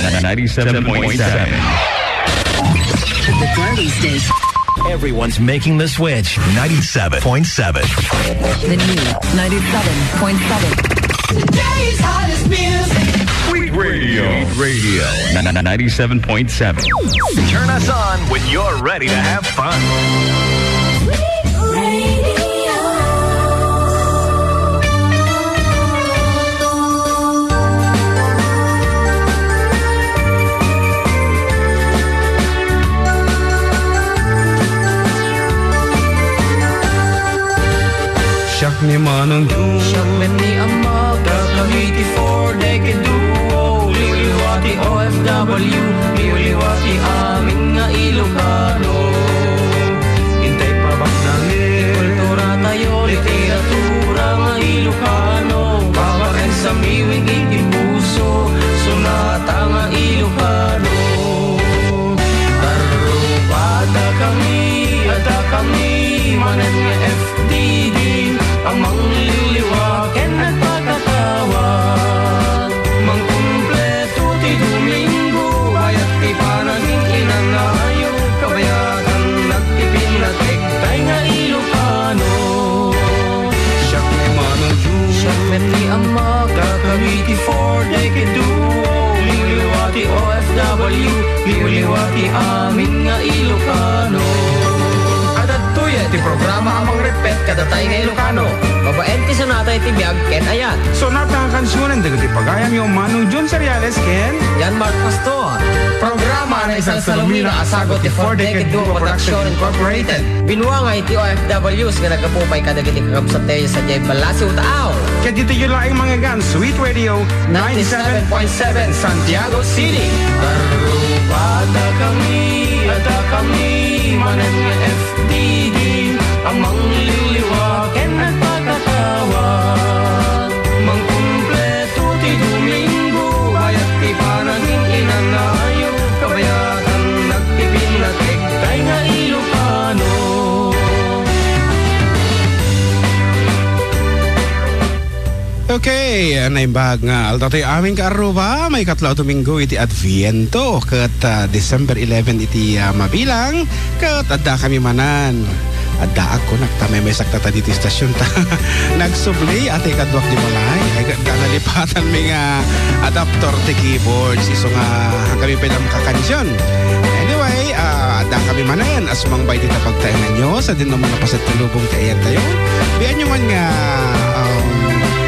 97.7. The Party Station. Everyone's making the switch. 97.7. The new 97.7. Today's hottest music. Sweet Radio. 97.7. Turn us on when you're ready to have fun. Siyak ni Manang June, Siyak ni Amag, Cavite 4 decade duo. Liwaliwati OFW, liwaliwati aming nga Ilocano. Hintay pa bak namin, kultura tayo, literatura nga Ilocano. Babaen sa miwing itipuso, sunata nga Ilocano. Tarupata kami, ada kami, manan nga FDD. Amang liliwaken at pagkatawag. Mangkumpleto ti Domingo, ayat ti panaging inanayo. Kabayatan nagtipinatek, tay nga Ilocano. siyak ni Manang June, Siyak ni Amag, Cavite 4 decade duo. Liwaliwati OFW, liwaliwati amin nga Ilocano. Ti programa amang repet kada tayo nga Ilocano. Babaen ti sonata iti biyag ken ayan. sonata ang kansyonan dagat ipagayam yung Manong June Seriales ken Yan Mark Pastor. Programa na isang salumina asagot ti 4 Decade Duo Production Incorporated. Binuangay ti OFWs nga nagkapupay kadagiti kakabsat tayo sa Jay Balasi Utaaw. kaya dito yung laing mga gan Sweet Radio 97.7 Santiago City. Arupata kami, ada kami, manan nga FDD. Amang liliwaken at pagkatawag. Mangkumpleto ti Domingo, ayat ti panaging inanayo. Kabayatan nagtipinatek, tay nga Ilocano. Okay, naimbag nga altotoy aming kaaruba, may katlaw Domingo iti Adviento, kat December 11 iti mabilang, kat adda kami manan. Adda ako, nagtamay may saktata dito istasyon ta. Nagsubli, ate kadwak di malay, ay nalipatan may nga adapter ti keyboards, iso nga kami pilang makakansyon. Anyway, adda kami manan, asumang bay dito pagtaingan nyo, sa din naman napasit talubong kayan tayo. Biyan nyo man nga,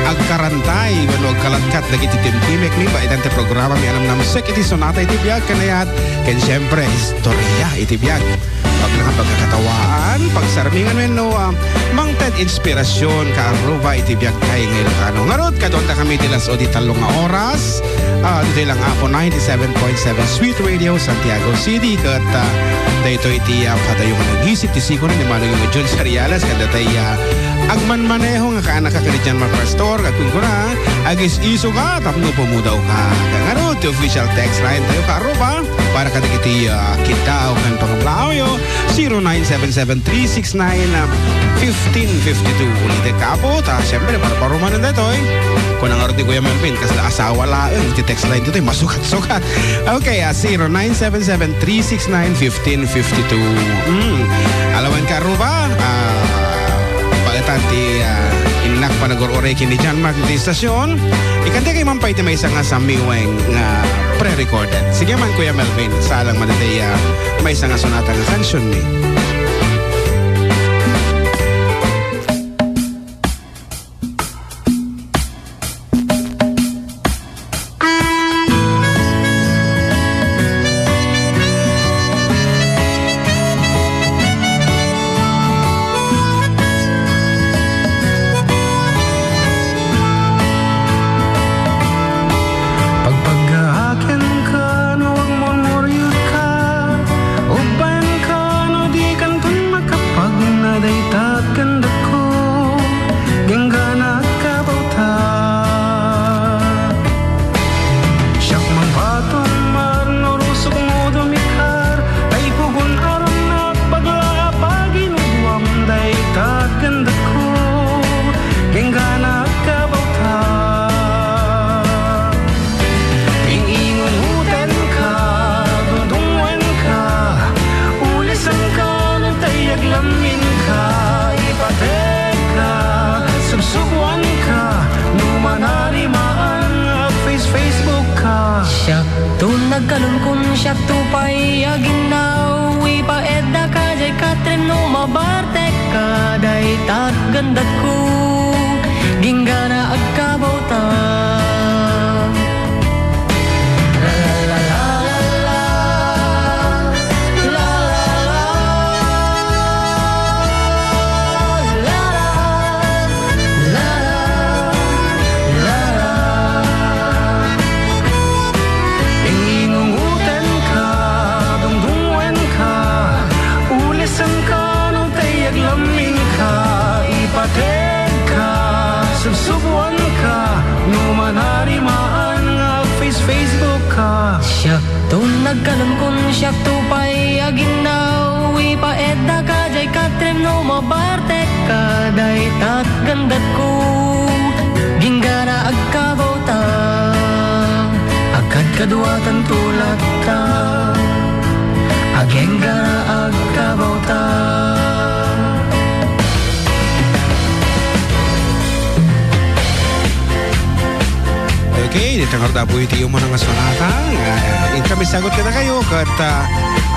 agkarantay wano agkalatkat dagiti timtimek mi ba itante programa mi anam namusek iti sonata iti biyag kanayat ken syempre istorya iti biyag pag pagkakatawaan pagsarmingan men no mangted inspirasyon kaaruba iti biyag kay nga Ilocano ngarot kadon ta kami tilas o di talong nga oras dito lang ako 97.7 Sweet Radio Santiago City kat dito iti padayo nga nagisip ti siko ni Manong yung June Seriales kada tayo agman maneho nga kaanak ka kanidyan magpastor kag kung kuna agis iso ka tapno pumudaw ka kangaro ti official text line tayo karuba para kadagiti kita o kan pangablao 0977-369-1552 ulit kapo ta siyempre para parumanan dito kung ang arti Kuya Melvin kasi asawa laeng ti text line dito masukat-sukat okay 0977-369-1552 alawan karuba tanti inak pa nagor-ore kini John Mark di istasyon ikante kay mampay ti may isang samiweng nga pre-recorded sige man Kuya Melvin salang manatay may isang sonata nga kansyon ni Uban ka no di kan nagkalun kun siya tupay aginawi pa edda ka jay katren no mabartek ka day tat gandat ko ginggana agkabaw ta Subsubuan ka, numanarimaan nga Facebook ka. Siya to nagkalam kun siya to pa'y aginawi pa edda ka jay katrem no mabartek ka day tat gandat ko ginggana agkabaw ta agad kaduatan tulat ta agenggana agkabaw ta. Okay, dito nga rin po iti yung mga sonata. Kami sagot kita kayo kat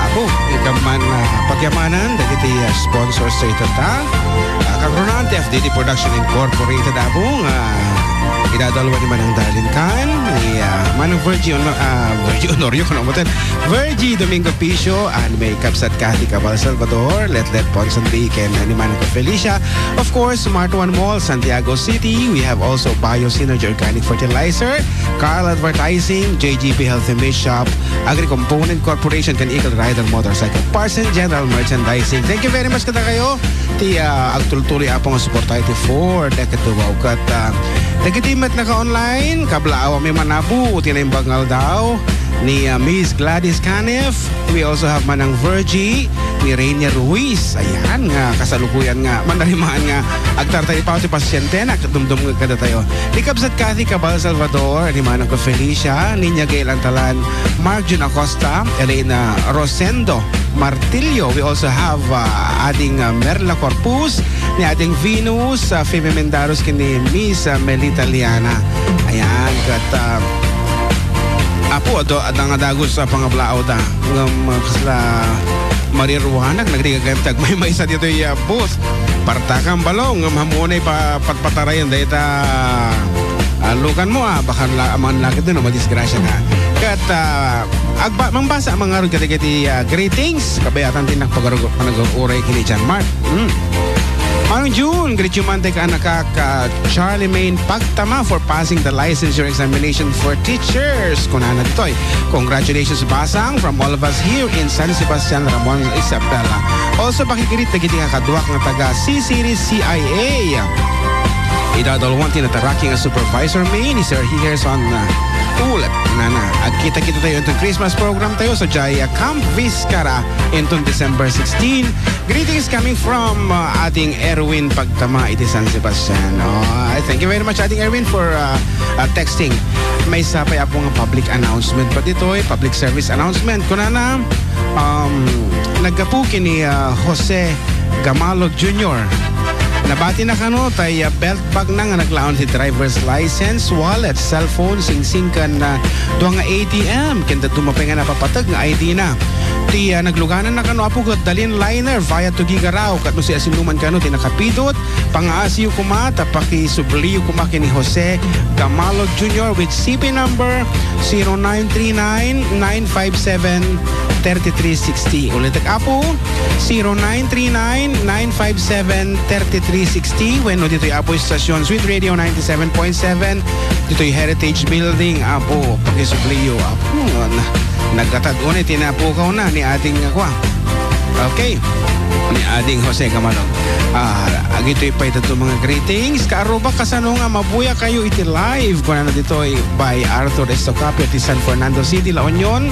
ako, ikaman pagyamanan dagiti sponsors sa ito ta. Kagronan, FDD Production Incorporated abong idadalwa ni Manang Darlincan ni Manang Virgie Honorio ko naman Virgie Domingo Piso and may Kapsat Cathy Cabal Salvador Let Ponson Bacon ni Manang Felicia. Of course, Smart One Mall, Santiago City. We have also Bio Synergy Organic Fertilizer, Carl Advertising, JGP Health and Base Shop, Agri Component Corporation, kan Eagle Rider Motorcycle Parts and General Merchandising. Thank you very much kada kayo. Ti agtultuloy apong suporta iti for dekatuwaw kat nagitimat na ka-online, kablaawa may manabu, tinimbangal daw ni Miss Gladys Canef. We also have Manang Virgie, ni Rainier Ruiz. Ayan nga, kasalukuyan nga, mandarimaan nga, agtartay pa si pasyente, nagdumdum nga kada tayo. Ni Kapsat Cathy Cabal Salvador, ni Manang Felicia, ni Nyagay Lantalan, Mark Jun Acosta, Elena Rosendo Martillo. We also have ating Merla Corpus, ni ating Venus, Femi Mendaros, kini Miss Melita Liana. Ayan, kat apo adang adagos sa pangablao da ngam kasla Maria Ruanak nagdigagantag may isa dito yung booth partakang balong ngam hamunay pa patpatarayan dahil lukan mo baka aman laki doon madisgrasya na kat mambasa mga rin katigati greetings kabayatan din panag-uray kini Jan Mark Manong June, greet you man ka anak Charlie Main Pagtama for passing the licensure examination for teachers. Kunana ditoy. Congratulations Basang from all of us here in San Sebastian, Ramon Isabela. Also pakikirit na giti kaduak ng taga C-Series CIA. Idadalawang tinataraking ang supervisor main ni Sir Hears on ulat nana. Agkita-kita tayo itong Christmas program tayo sa Jaya Camp Vizcara itong December 16. Greetings coming from ating Erwin Pagtama iti San Sebastian. Thank you very much ating Erwin for texting. May sapay apong public announcement pa dito public service announcement. Kunana nagkapukin ni Jose Gamalog Jr. Nabati na kano tay belt bag na nga naglaon si driver's license, wallet, cellphone, sing-singkan na duwa nga ATM kenda tumapay nga napapatag nga ID na. Ti nagluganan na kano apo kat dalin liner via Tugigaraw kat no si asinuman kano ti nakapidot pangaasiyo kuma tapaki subliyo kuma kini Jose Gamalog Jr. with CP number 0939-957-3360. Ulit apo 0939-957-3360. When no dito'y apo Stasyon Sweet Radio 97.7. Dito'y Heritage Building apo pakisubliyo apo nagkatag-unay tinapukaw na ni ating okay ni ating Jose Gamalog. Agito'y pa ito mga greetings. Kaaruba kasano nga mabuya kayo iti live kung na dito'y by Arthur Estocapio ti San Fernando City, La Union.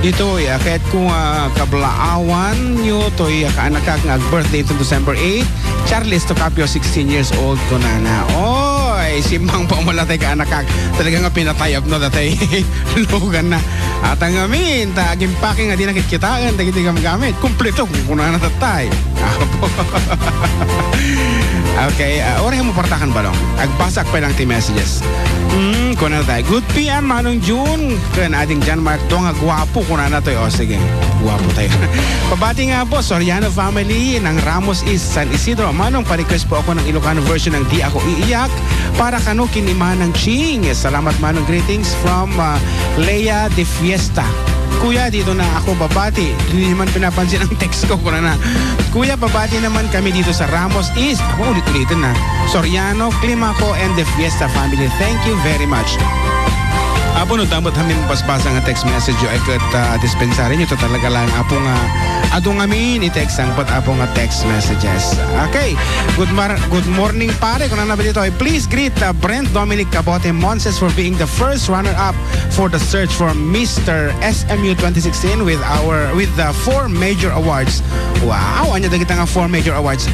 Dito'y kahit kung kablaawan nyo to'y kaanakak nga birthday ito December 8. Charlie Estocapio 16 years old ko na. Oy, simang pamalatay kaanakak. Talaga nga pinatayap no datay lugan na. At ang amin, tagimpake nga di nakikitakan, tagi-tigang gamit. Kumpleto kung na natatay. Apo. Okay, orang mo portakan balong. Agbasak pa lang ti messages. Kuna tayo. Good PM, Manong June. Kan ating John Mark to nga gwapo. Kuna na to. O sige, gwapo tayo. Pabati nga po, Soriano family ng Ramos East, San Isidro. Manong, pa-request po ako ng Ilocano version ng Di Ako Iiyak para kanu kinimanang Ching. Salamat Manong, greetings from Leia de Fiesta. Kuya, dito na ako babati. Hindi naman pinapansin ang text ko. Kuna na. Kuya, babati naman kami dito sa Ramos East. Ako ulit-ulitin na. Soriano, Climaco, and the Fiesta family. Thank you very much. Apo no tambot hamin pasbasa nga text message yo ay kat dispensarin nyo to talaga lang apo nga adong amin i-text ang pat apo nga text messages. Okay, good morning pare kung ano dito. Please greet Brent Dominic Cabote Monses for being the first runner-up for the search for Mr. SMU 2016 with the 4 major awards. Wow, anya kita nga 4 major awards.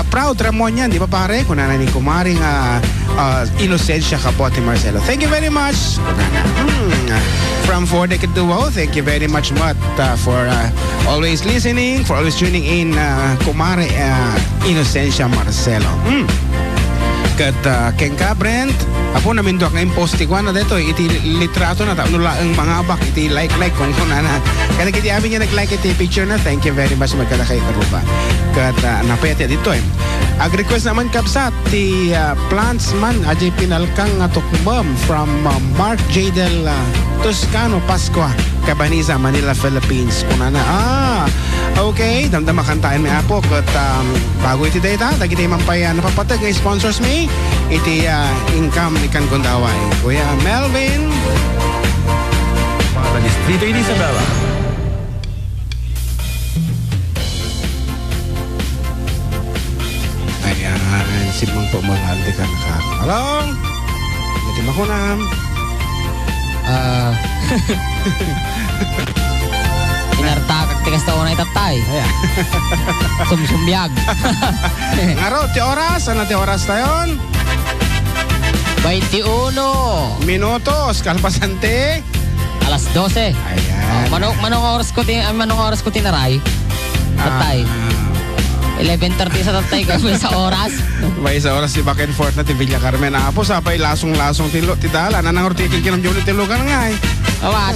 Proud Ramon yan, di ba pare? Kung ni kumaring Inocencia Cabote Marcelo. Thank you very much. From 4 Decade Duo, thank you very much Matt for always listening, for always tuning in kumare Inocencia Marcelo. Kat Kenka Brent, apo namin doak na imposti ko na dito, iti litrato na ta nula ang mga abak, iti like kung na. Kada kiti abi niya nag-like iti picture na, thank you very much magkada kay Karuba. Kat napete dito Ag-request naman kapsat ti plants man ajay pinalkang tukbam from Mark J. Del Toscano Pascua, Cabaniza, Manila, Philippines. Kuna na. Okay, damdama kantaan may apo kat bago iti data, dagiti mampaya napapatag nga sponsors me iti income ikan kundaway. Kuya Melvin Para Distrito Isabela. ayan, simang po mahal di ka nakakalong iti makunam Inartakak tikas taon na itatay. ayan. Sumsumbiyag. Ngaro, ti oras, ano ti oras tayon? 21. Minutos, kalpasante. Alas 12. Ayan. Manong oras ko tinaray. Tatay. 11:30 sa tatay kami sa oras. May sa oras si back and forth na ti Villa Carmen. Apo sapay lasong-lasong ti dala. Nanangor tikin ng juli tilugan nga Awan.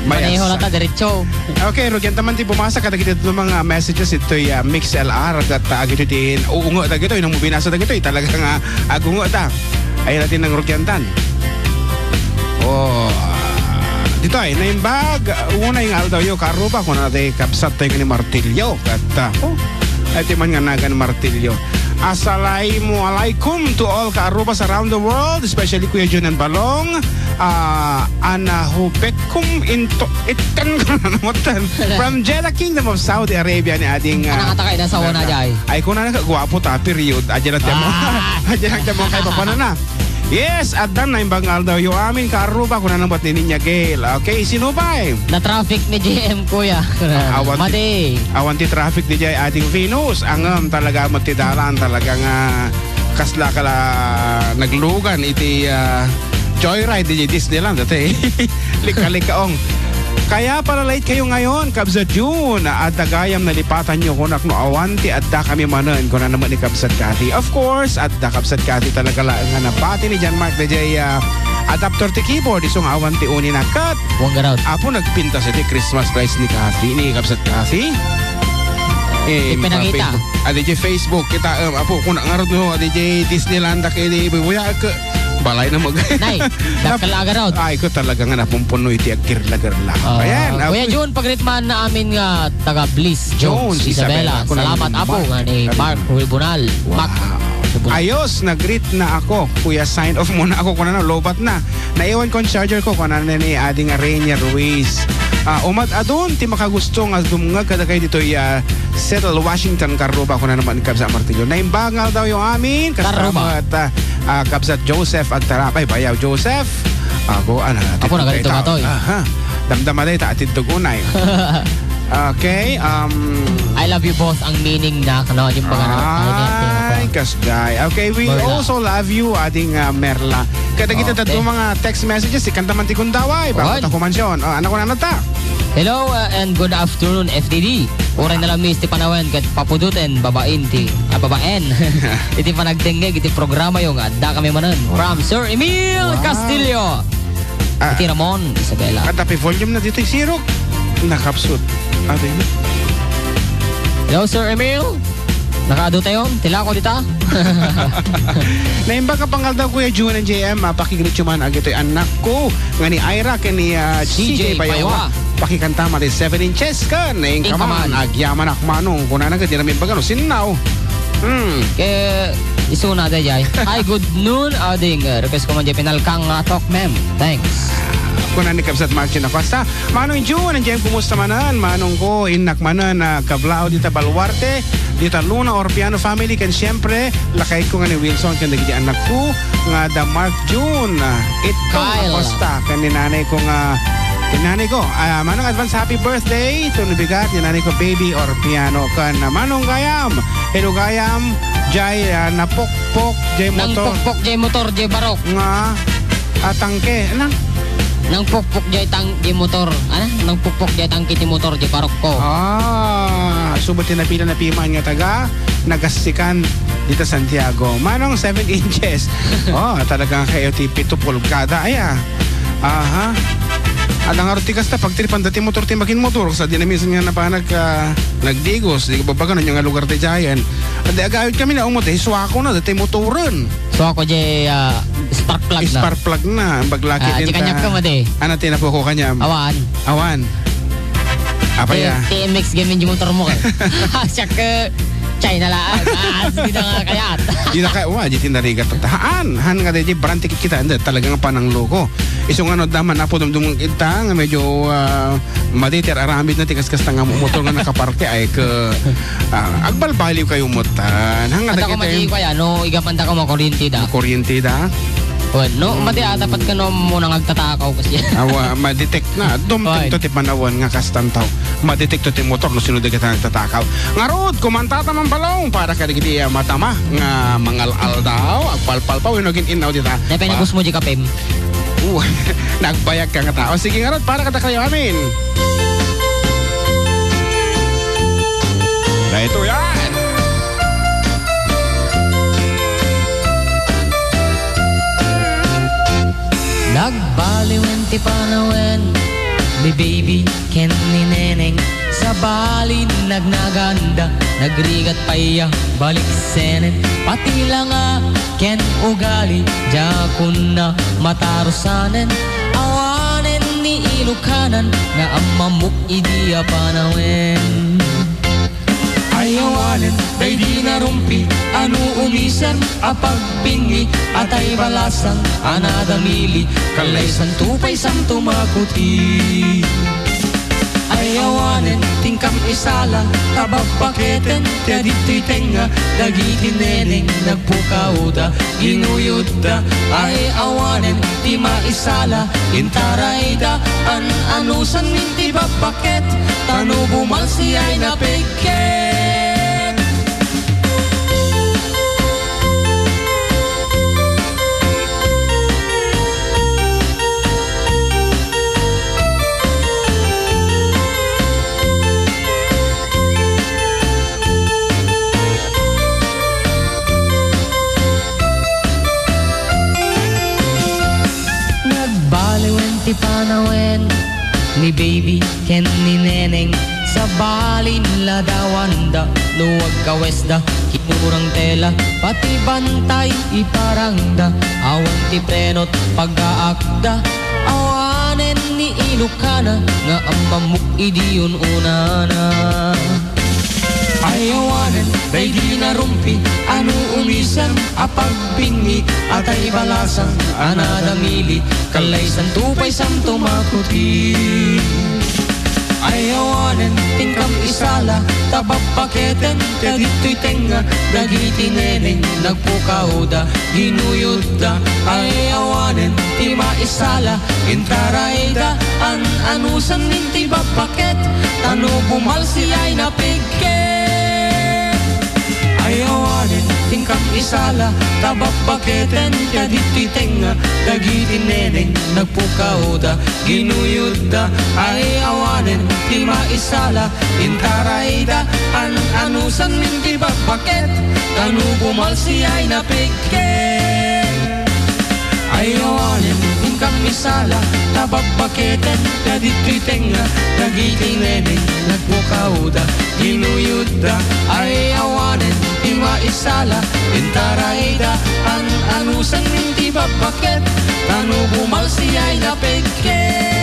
Maneho lang ta diretso. Okay, Rugyan taman ti bumasa kada kita ng mga messages ito'y Mix LR at agito ti uungo ta gito inang mubinasa ta gito talaga nga agungo ta. Ay natin ng Rugyantan. Dito ay naimbag una yung aldaw yo karuba kung natin kapsat tayo ni Martilyo at ito man nga nagan Martilyo. Assalamualaikum to all kaarubas around the world, especially Kuya Jun and Balong. Anahubekum into itan from Jeddah Kingdom of Saudi Arabia ni ading Anang atakay na sa wana jay. Ay kung na gwapo ta period adyan natin mo adyan natin mo kay papana na. Yes, at dan na imbangal daw yung amin karuba kung nanambat ni Ninya Gail. Okay, sino ba Na traffic ni JM kuya. Madi. Awan ti traffic di jay ating Venus. Ang talaga mo ti dalan talagang kasla kala naglugan iti joyride di Disneyland dati. Lika-likaong. Kaya para late kayo ngayon, Kabsat June, at dagayam nalipatan nyo kunak no awanti at da kami manan kung na naman ni Kabsat Cathy. Of course, at da Kabsat Cathy talaga lang nga napati ni John Mark DJ adapter ti keyboard isong awanti uni na kat. Huwag garaw. Apo nagpinta sa ti Christmas lights ni Cathy, ni Kabsat Cathy. Ipinangita. DJ Facebook, kita, apo kung nangarod no, DJ Disneyland, kaya buya ka, balay na mag... Nay, dakalaga raw. Ay, ko talaga nga napumpuno iti agkirlagarla. Ayan. Kuya June, pagritman na amin nga taga Bliss Jones, Isabela. Salamat apo nga ni Mark Wilbunal. Wow. Ayos, nag-greet na ako. Kuya, sign off muna ako kung ano, lobat na. Naiwan ko ang charger ko kung ano ni ading Rainier Ruiz. Umad adun, ti makagusto nga dumungag kada kayo dito Seattle, Washington, Karuba kung ano naman Kabsat Martilyo. Naimbangal daw yung amin. Kasama at Kabsat Joseph at Tarapay. Bayaw Joseph. Ako, Ako na ganito ka to. Damdama day ta atid tugunay. Okay, I love you both ang meaning na kano yung ay, kasgay. Okay, we Merla. also love you, ading Merla. Kada kita tatlo mga text messages, ikan taman ti kundaway. Bakit ako mansyon? Anak ko na nata. Hello and good afternoon FDD. Oray na lang mis ti panawen kat papuduten babaen. Iti panagdengeg iti programa yung adda kami manan. From Sir Emil Castillo. Iti Ramon Isabela. At tapi volume na dito yung sirok. Nakapsut. Ate na. Hello Sir Emil. Nakaado tayo? Tila ko dita. Naimba ka pangal daw Kuya June and JM. Pakigrit man agito yung anak ko. Nga ni Ira ka ni CJ Bayawa. Pakikanta man 7 inches ka. Naing ka man. Agyaman akmanong. Kung nanagad din namin bagano. Sinaw. Kaya iso na tayo jay. Hi, good noon. Ading request ko man jay pinalkang talk ma'am. Thanks. Kung nanikabsat Marcin ako. Basta, Manong June and JM kumusta manan. Manong ko inak manan na kablao dita Baluarte. Dita Luna or Piano Family kan siyempre lakay ko nga ni Wilson kan nagiti anak ko nga da Mark June ito Acosta kan ni nanay ko nga kinanay ko manong advance happy birthday to nabigat ni nanay ko Baby or Piano kan manong gayam hello gayam jay napokpok jay motor nang pokpok jay motor jay barok nga tangke nang pokpok jay tangki motor nang pokpok jay tangki ti motor jay barok ko subot na pila na piman nga taga nagasikan dito Santiago. Manong 7 inches. Talagang kayo ti 7 pulgada. Aha. Adang artikas ta pagtripan dati motor ti makin motor sa dinamisan nga na pa nagdigos. Di ko babaga na yung lugar ti Jayan. Adi agayod kami na umot swako na dati motoren. Swako jay spark plug na. Spark plug na. Baglaki din ta. Kanyak ka mati. Ano tinapuko kanya? Awan. Apa ya? TMX gaming yung motor mo ka. Siya ka China laan. Sige na nga kayat. Di na kaya, di tinarigat. Han nga di brand ticket kita. Hindi, talagang panang loko. Isong daman na po dumdumong kita nga medyo maditer aramid na tikas-kas nga motor nga nakaparke ay agbalbaliw kayo mutan. Ata ko mati kaya, igapanda ko makuryente da. Kuryente da? Mati dapat ka muna nagtatakaw kasi. Ma-detect na. Dumtim ti panawan nga kastantaw. Ma-detect ti motor no sinunod ka nagtatakaw. Ngarod, kumantata man balong para ka digiti matama nga mangal-al daw. Agpalpal pa, winogin inaw dita. Napenagos mo di kapim. Nagbayag ka nga tao. Sige ngarod, para ka kayo amin. Na ito yan. Nagbaliwen ti panawen ni baby ken ni neneng sa balin nagnaganda nagrigat paya balik senen pati lang ken ugali jakun na matarusanen awanen ni ilukanan nga amamuk idiya panawen ayawanen day di narumpi anu umisan apagpingi atay balasang anadamili kalay santupay santo makuti ayawanen tingkam isala tabagpaketen kaya dito'y tenga dagiti neneng nagpukauda ginuyuda ay awanen di maisala intarayda anusan minti babaket tanu bumalsi ay napigket. Ti panawen ni baby ken ni neneng sa balin ladawanda luwag kawesda kinurang tela pati bantay iparangda awan ti prenot pag-aakda awanen ni ilukana nga amamuk idiyon unana ayawanen day di narumpi anu umisan apagpingi atay balasang anadamili kalay santupay santo makuti ayawanen tingkam isala tabapaketen kaya dito'y tenga dagiti neneng nagpukauda ginuyuda ayawanen ti maisala intarayda anusan minti bapaket tanu bumalsi ay napigket ayawanen tingkam isala tabapaketen kaya dito'y tenga dagiti neneng nagpukauda ginuyuda ayawanen Ayawanen ti maisala Intarayda anusan minti babaket Kanu bumalsi ay napikit Ayawanen tingkang misala Tababaketen Kadito'y tenga Nagitineneng Nagmukauda Ginuyuda Ayawanen ti maisala Intarayda anusan minti babaket Kanu bumalsi ay napikit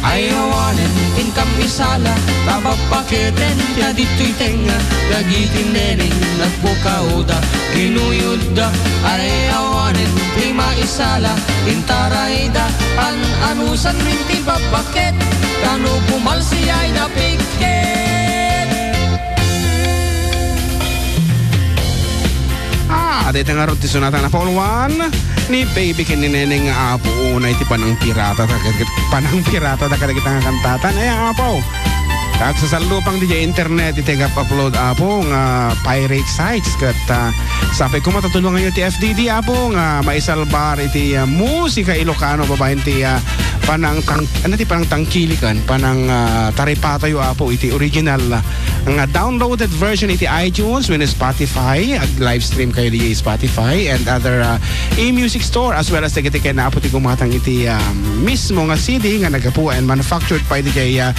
Ayawanen tingkang misala Tababaketen Kadito'y tenga Nagitineneng Nagmukauda Ginuyuda Ayawanen ti maisala Intarayda anusan minti babaket Kanu bumalsi ay napikit Dito nga rin sunatan na Paul 1 ni Baby kinineneng apo una iti panang pirata da kada kita nga kantatan ay apo kag sa salupang DJ internet iti upload apo nga pirate sites kat sapay ko matatulungan nyo iti FDD apo nga maisalbar iti musika Ilocano babaen ti panang tangkilikan panang taripatayo apo iti original nga downloaded version iti iTunes when Spotify ag live stream kayo di Spotify and other e-music store as well as iti kaya na apo ti kumatang iti mismo nga CD nga nagapu and manufactured by DJ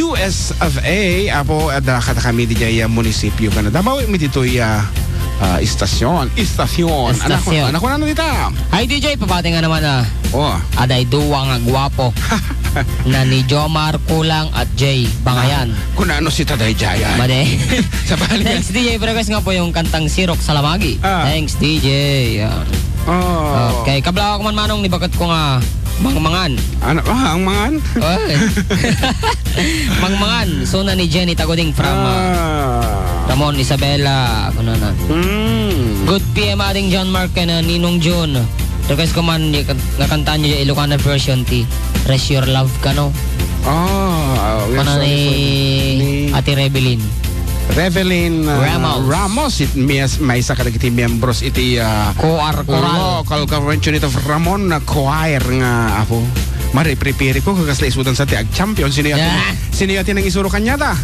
US of A apo at kata kami DJ munisipyo ka na Davao mi dito'y istasyon anak ko na dita Ay DJ, papati nga naman aday duwa nga gwapo na ni Jomar Kulang at Jay Bangayan. Kung ano si Taday Jaya. Made. Sa bali. Thanks DJ, request nga po yung kantang Sirok Salamagi. Thanks DJ. Yan. Okay, kabla ako man manong nibagat ko nga Mangmangan. Ano ba? Ang mangan? Mangmangan. So na ni Jenny Tagoding from Ramon Isabela. Ano na. Good PM ading John Mark and Ninong June. Request ko man nga kanta nyo yung Ilocano version ti Rest Your Love ka no. Ano ni Ate Rebelin Ramos may isa kadagiti membros iti Choir local government unit of Ramon na choir nga apo Mari-prepare ko kagasla isudan sa tiag champion sino yatin ang isuro kanya ta.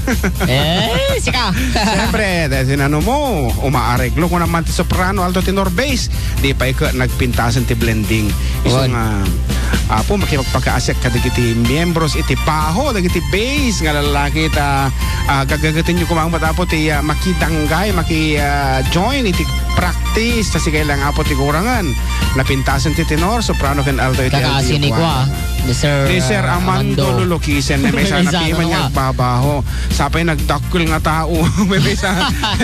Sika. Siyempre, dahil sinano mo, umaareglo ko naman ti soprano, alto, tenor, bass. Di pa ika nagpintasan ti blending. Isang apo makipagpagkaasek ka dagiti membros iti paho, dagiti bass nga lalaki ta gagagatin nyo kumang matapo ti makitanggay, join iti practice ta sige lang apo ti kurangan. Napintasan ti tenor, soprano, ken alto iti kakasinig ko ni Sir Armando Lulukisen na may sana timan niya babaho. Sapay nagdakul nga tao.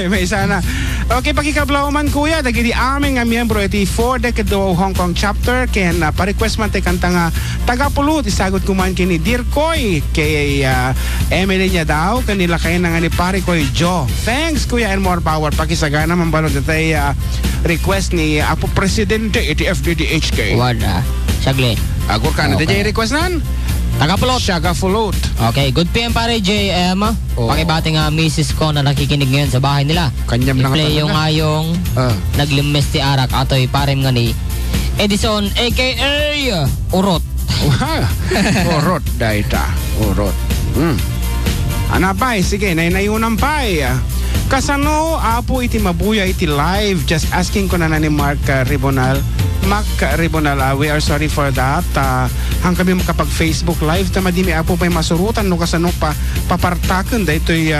may sana. Okay, pakikablaw man kuya. Dagiti aming nga miyembro iti 4 Decade Hong Kong chapter. Ken pa-request man tayo kanta nga tagapulot. Isagot ko man kini Dear Koy. Kay Emily niya daw. Kanila kayo na nga ni Pare Koy Joe. Thanks kuya and more power. Pakisagana man balon datay request ni Apo Presidente iti FDDHK. Wala. Saglit. Agor ka na. DJ request nan? Tagapulot. Tagapulot. Okay, good PM pare JM. Pakibati nga misis ko na nakikinig ngayon sa bahay nila. Kanyam lang i-play yung ngayong naglimes ti arak ato'y parem nga ni Edison aka Urot. Urot daita. Urot. Anapay, sige, nainayunan pay. Kasano apo iti mabuya iti live. Just asking ko na ni Mark Ribonal. We are sorry for that. Hang kami makapag-Facebook live ta madimi apo pa'y masurutan no kasano pa papartaken da ito'y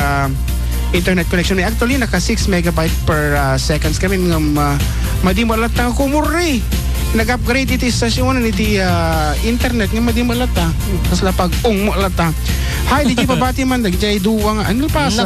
internet connection. Actually naka 6 megabyte per seconds kami madi mo lata kumuri. Nag-upgrade iti stasyon iti internet nga madi mo lata. Kasla pag mo lata. Hi, di pabati man nagjay duwang nalpasan.